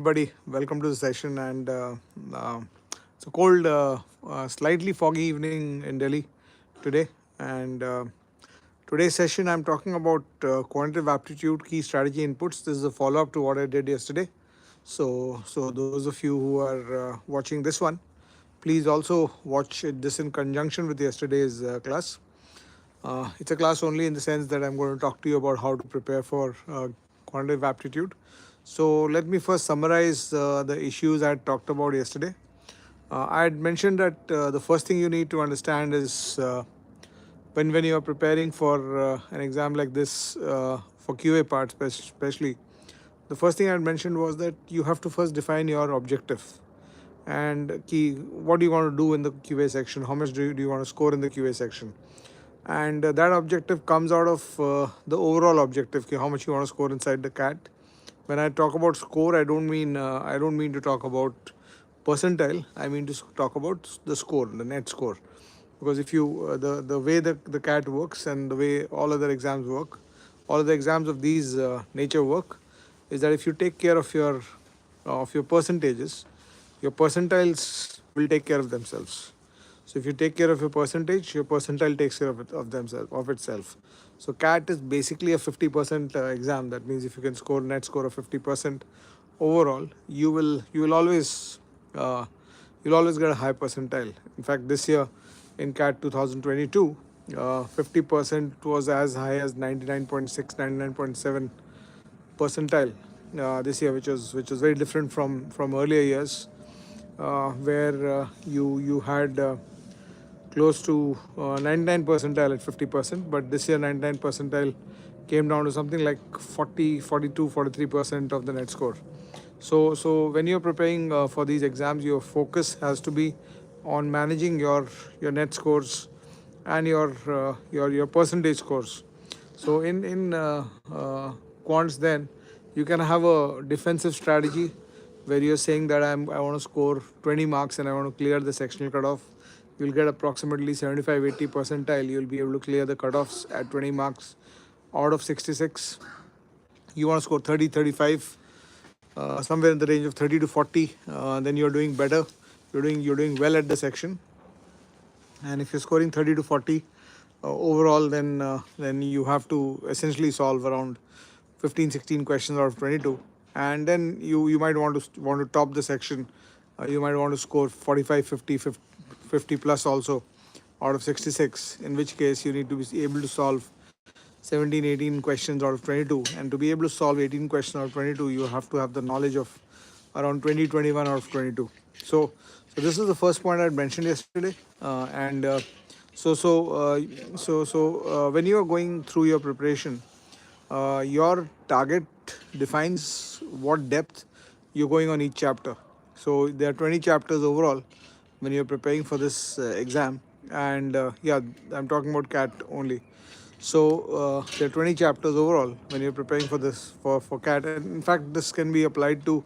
everybody. Welcome to the session. And it's a cold, slightly foggy evening in Delhi today. And today's session, I'm talking about quantitative aptitude key strategy inputs. This is a follow up to what I did yesterday. So those of you who are watching this one, please also watch this in conjunction with yesterday's class. It's a class only in the sense that I'm going to talk to you about how to prepare for quantitative aptitude. So let me first summarize the issues I had talked about yesterday. I had mentioned that the first thing you need to understand is when you are preparing for an exam like this for QA part especially, the first thing I had mentioned was that you have to first define your objective and key. What do you want to do in the QA section? How much do you want to score in the QA section? And that objective comes out of the overall objective, how much you want to score inside the cat. When I talk about score, I don't mean to talk about percentile. I mean to talk about the score, the net score. Because if you the way the cat works and the way all other exams work, all of the exams of these nature work, is that if you take care of your percentages, your percentiles will take care of themselves. So if you take care of your percentage, your percentile takes care of itself. So CAT is basically a 50% exam. That means if you can score net score of 50% overall, you will uh, always get a high percentile. In fact, this year in CAT 2022, 50% was as high as 99.6, 99.7 percentile this year, which was very different from earlier years, where you had close to 99 percentile at 50%, but this year 99 percentile came down to something like 40, 42, 43% of the net score. So when you're preparing for these exams, your focus has to be on managing your net scores and your percentage scores. So in quants, then you can have a defensive strategy where you're saying that I want to score 20 marks and I want to clear the sectional cutoff. You'll get approximately 75, 80 percentile. You'll be able to clear the cutoffs at 20 marks out of 66. You want to score 30, 35, somewhere in the range of 30 to 40. Then you're doing better. You're doing well at the section. And if you're scoring 30 to 40 overall, then you have to essentially solve around 15, 16 questions out of 22. And then you might want to top the section. You might want to score 45, 50, 50 plus also out of 66, in which case you need to be able to solve 17, 18 questions out of 22. And to be able to solve 18 questions out of 22, you have to have the knowledge of around 20, 21 out of 22. So this is the first point I had mentioned yesterday. And so so uh, when you are going through your preparation, your target defines what depth you're going on each chapter. So there are 20 chapters overall when you're preparing for this exam. And yeah, I'm talking about CAT only. So there are 20 chapters overall when you're preparing for this for CAT. And in fact, this can be applied to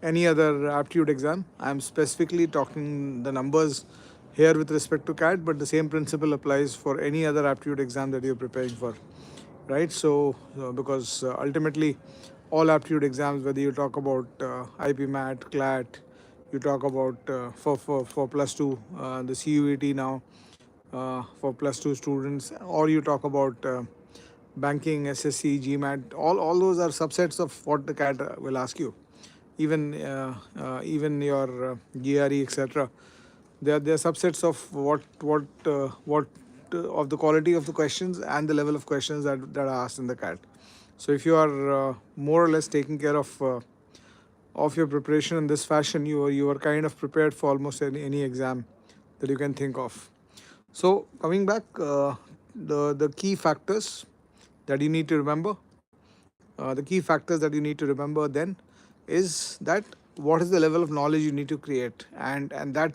any other aptitude exam. I'm specifically talking the numbers here with respect to CAT, but the same principle applies for any other aptitude exam that you're preparing for, right? So because ultimately, all aptitude exams, whether you talk about IP MAT, CLAT, you talk about for plus two, the CUET now for plus two students, or you talk about banking, SSC, GMAT, all those are subsets of what the CAT will ask you. Even your GRE, etc. They are subsets of what of the quality of the questions and the level of questions that are asked in the CAT. So if you are more or less taking care of your preparation in this fashion, you are kind of prepared for almost any exam that you can think of. So coming back, the key factors that you need to remember, the key factors that you need to remember then is that what is the level of knowledge you need to create, and that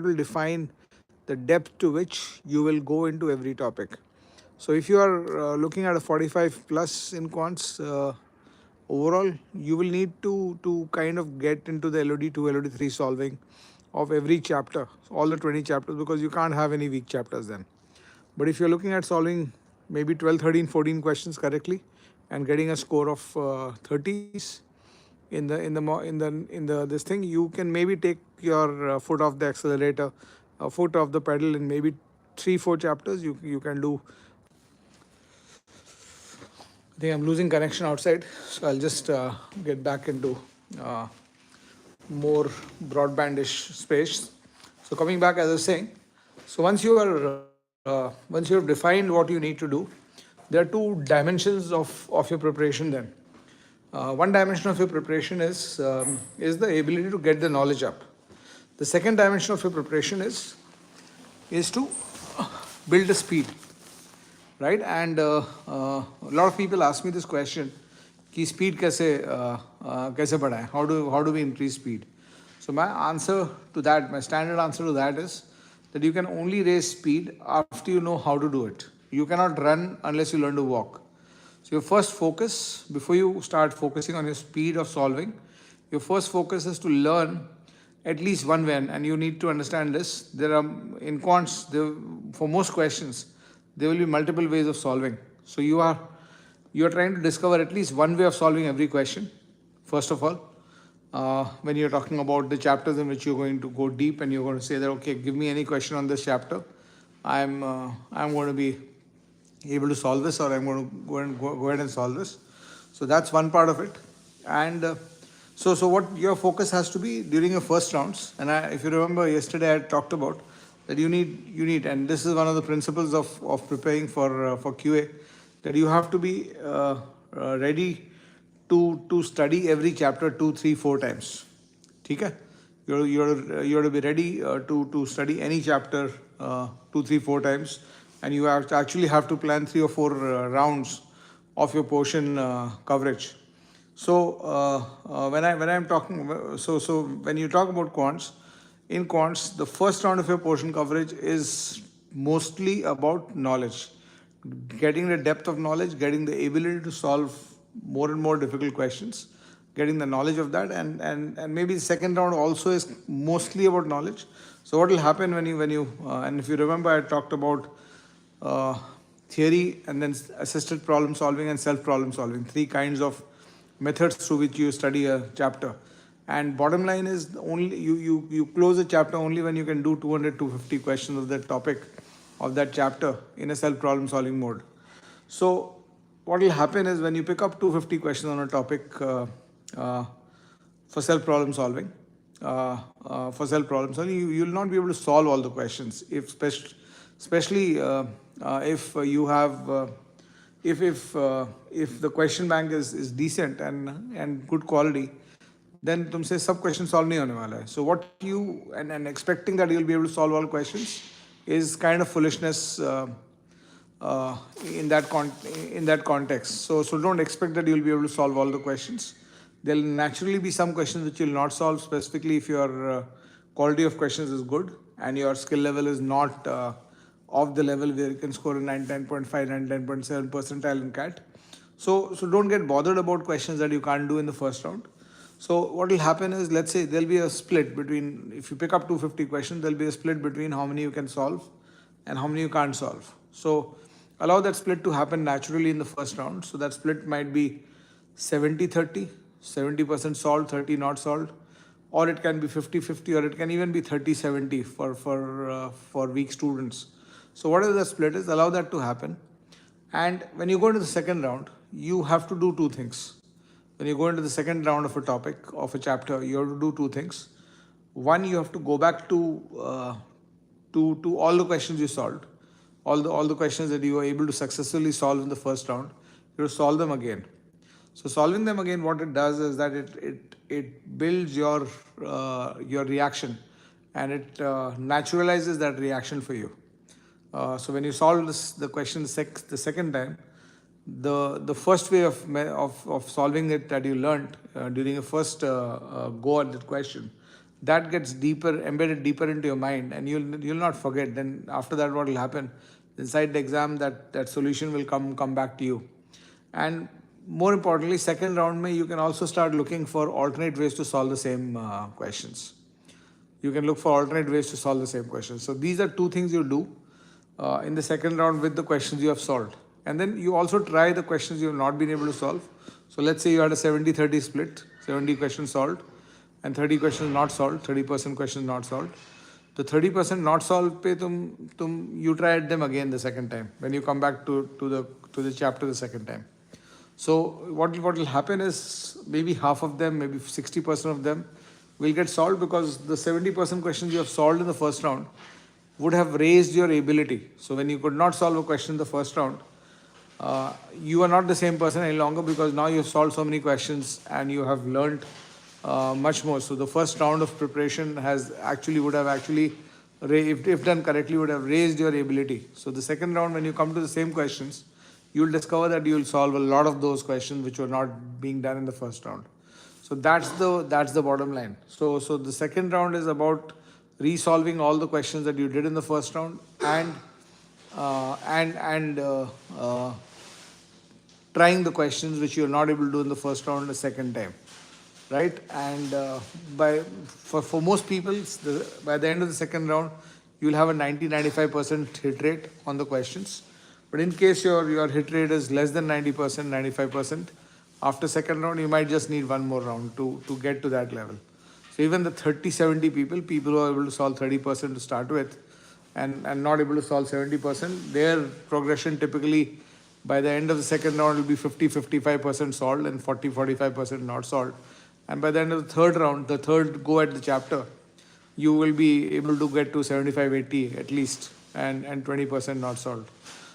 will define the depth to which you will go into every topic. So if you are looking at a 45 plus in quants, overall, you will need to kind of get into the LOD2, LOD3 solving of every chapter, all the 20 chapters, because you can't have any weak chapters then. But if you're looking at solving maybe 12, 13, 14 questions correctly and getting a score of 30s, in the this thing, you can maybe take your foot off the accelerator, foot off the pedal in maybe 3 4 chapters. You can do. I think I'm losing connection outside, so I'll just get back into uh, more broadbandish space. So coming back, as I was saying, so once you have defined what you need to do, there are two dimensions of your preparation. Then one dimension of your preparation is the ability to get the knowledge up. The second dimension of your preparation is to build a speed, right? And a lot of people ask me this question: कि speed कैसे बढ़ाएं? How do we increase speed? So my answer to that, my standard answer to that is that you can only raise speed after you know how to do it. You cannot run unless you learn to walk. So your first focus, before you start focusing on your speed of solving, your first focus is to learn at least one way. And you need to understand this. There are in quants, for most questions, there will be multiple ways of solving. So you are trying to discover at least one way of solving every question. First of all, when you're talking about the chapters in which you're going to go deep, and you're going to say that, okay, give me any question on this chapter, I'm going to be able to solve this, or I'm going to go ahead and solve this. So that's one part of it. And so what your focus has to be during your first rounds. And if you remember yesterday, I talked about that you need, and this is one of the principles of preparing for QA, that you have to be ready to study every chapter 2 3 4 times. Okay, you're to be ready to study any chapter 2 3 4 times, and you actually have to plan 3 or 4 rounds of your portion coverage. So when I'm talking, so when you talk about quants, in quants, the first round of your portion coverage is mostly about knowledge, getting the depth of knowledge, getting the ability to solve more and more difficult questions, getting the knowledge of that, and maybe the second round also is mostly about knowledge. So what will happen when you and if you remember, I talked about uh, theory, and then assisted problem solving and self problem solving, three kinds of methods through which you study a chapter. And bottom line is, only you close a chapter only when you can do 200 250 questions of that topic, of that chapter, in a self problem solving mode. So what will happen is, when you pick up 250 questions on a topic uh, for self problem solving, you will not be able to solve all the questions, especially if you have if the question bank is decent and good quality, then तुमसे सब question solve नहीं होने वाला है. So what you and expecting that you'll be able to solve all questions is kind of foolishness uh, in that context. So don't expect that you'll be able to solve all the questions. There'll naturally be some questions which you'll not solve, specifically if your quality of questions is good and your skill level is not of the level where you can score a 9 10.5 9 10.7 percentile in CAT. So don't get bothered about questions that you can't do in the first round. So what will happen is, let's say there'll be a split between, if you pick up 250 questions, there'll be a split between how many you can solve and how many you can't solve. So allow that split to happen naturally in the first round. So that split might be 70-30, 70% solved, 30 not solved, or it can be 50-50, or it can even be 30-70 for weak students. So whatever the split is, allow that to happen. And when you go into the second round, you have to do two things. When you go into the second round of a topic, of a chapter, you have to do two things. One, you have to go back to all the questions you solved, all the questions that you were able to successfully solve in the first round. You have to solve them again. So solving them again, what it does is that it builds your reaction, and it naturalizes that reaction for you. So when you solve the question the second time, the first way of solving it that you learned during your first go at that question, that gets embedded deeper into your mind, and you'll not forget. Then after that, what will happen inside the exam, that solution will come back to you. And more importantly, second round mein, you can also start looking for alternate ways to solve the same questions. You can look for alternate ways to solve the same questions. So these are two things you do in the second round with the questions you have solved. And then you also try the questions you have not been able to solve. So let's say you had a 70-30 split. 70 questions solved, and 30 questions not solved, 30% questions not solved. The 30% not solved pe you try at them again the second time when you come back to the chapter the second time. So what will happen is maybe half of them, maybe 60% of them will get solved, because the 70% questions you have solved in the first round would have raised your ability. So when you could not solve a question in the first round, you are not the same person any longer, because now you have solved so many questions and you have learned much more. So the first round of preparation would have actually, if done correctly, would have raised your ability. So the second round, when you come to the same questions, you will discover that you will solve a lot of those questions which were not being done in the first round. So that's the bottom line. So the second round is about resolving all the questions that you did in the first round, and trying the questions which you are not able to do in the first round the second time, right? And for most people, by the end of the second round, you will have a 90-95% hit rate on the questions. But in case your hit rate is less than 90%, 95%, after second round, you might just need one more round to get to that level. So even the 30-70 people who are able to solve 30% to start with, and not able to solve 70%, their progression typically by the end of the second round will be 50-55% solved and 40-45% not solved. And by the end of the third round, the third go at the chapter, you will be able to get to 75-80 at least, and 20% not solved.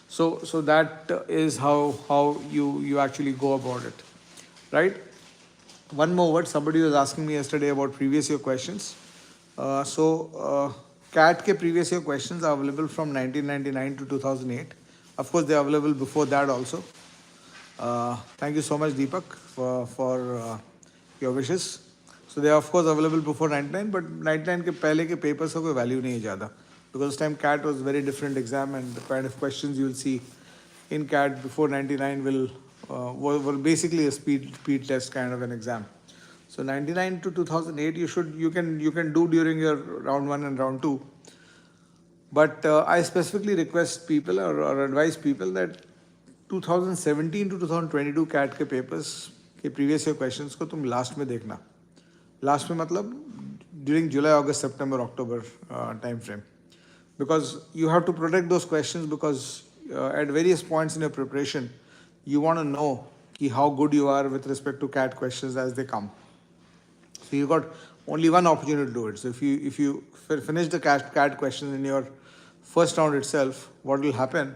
So that is how you actually go about it, right? One more word. Somebody was asking me yesterday about previous year questions. CAT ke previous year questions are available from 1999 to 2008. Of course, they are available before that also. Thank you so much, Deepak, for your wishes. So they are of course available before 99, but 99 ke pehle ke papers ka koi value nahi hai zyada, because this time CAT was a very different exam, and the kind of questions you will see in CAT before 99 were basically a speed test kind of an exam. So 99 to 2008 you can do during your round 1 and round 2. But I specifically request people or advise people that 2017 to 2022 CAT के papers के previous year questions को तुम last में देखना. Last में मतलब during July, August, September, October time frame, because you have to protect those questions, because at various points in your preparation you want to know how good you are with respect to CAT questions as they come. So you got only one opportunity to do it. So if you finish the CAT questions in your first round itself, what will happen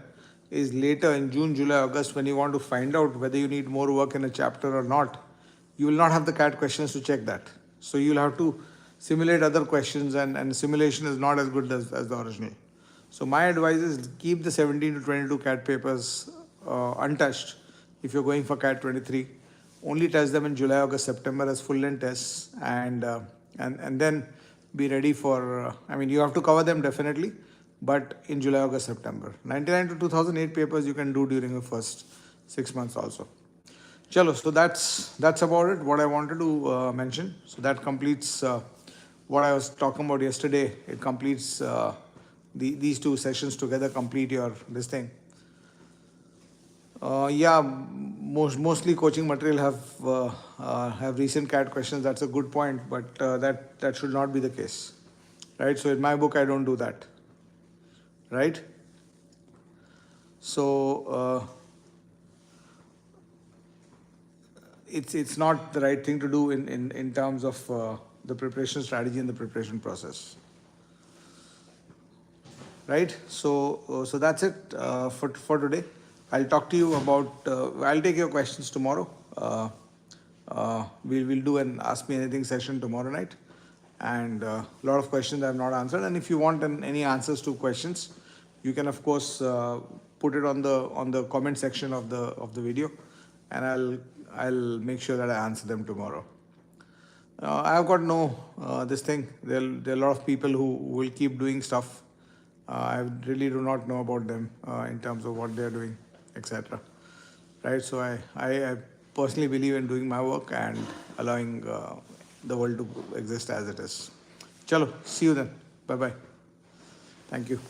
is later in June, July, August, when you want to find out whether you need more work in a chapter or not, you will not have the CAT questions to check that. So you'll have to simulate other questions, and simulation is not as good as the original. So my advice is keep the 17 to 22 CAT papers untouched. If you're going for CAT 23, only test them in July, August, September as full length tests, and then be ready for. You have to cover them definitely, but in July, August, September. 99 to 2008 papers you can do during the first 6 months also. Chalo, so that's about it, what I wanted to mention. So that completes what I was talking about yesterday. It completes these two sessions together complete this thing. Mostly coaching material have recent CAT questions. That's a good point, but that should not be the case, right? So in my book, I don't do that, right? So it's not the right thing to do in terms of the preparation strategy and the preparation process, right? So that's it for today. I'll talk to you about. I'll take your questions tomorrow. We'll do an Ask Me Anything session tomorrow night, and a lot of questions I have not answered. And if you want any answers to questions, you can of course put it on the comment section of the video, and I'll make sure that I answer them tomorrow. I've got this thing. There are a lot of people who will keep doing stuff. I really do not know about them in terms of what they're doing, etc. Right? So I personally believe in doing my work and allowing the world to exist as it is. Chalo, see you then. Bye-bye. Thank you.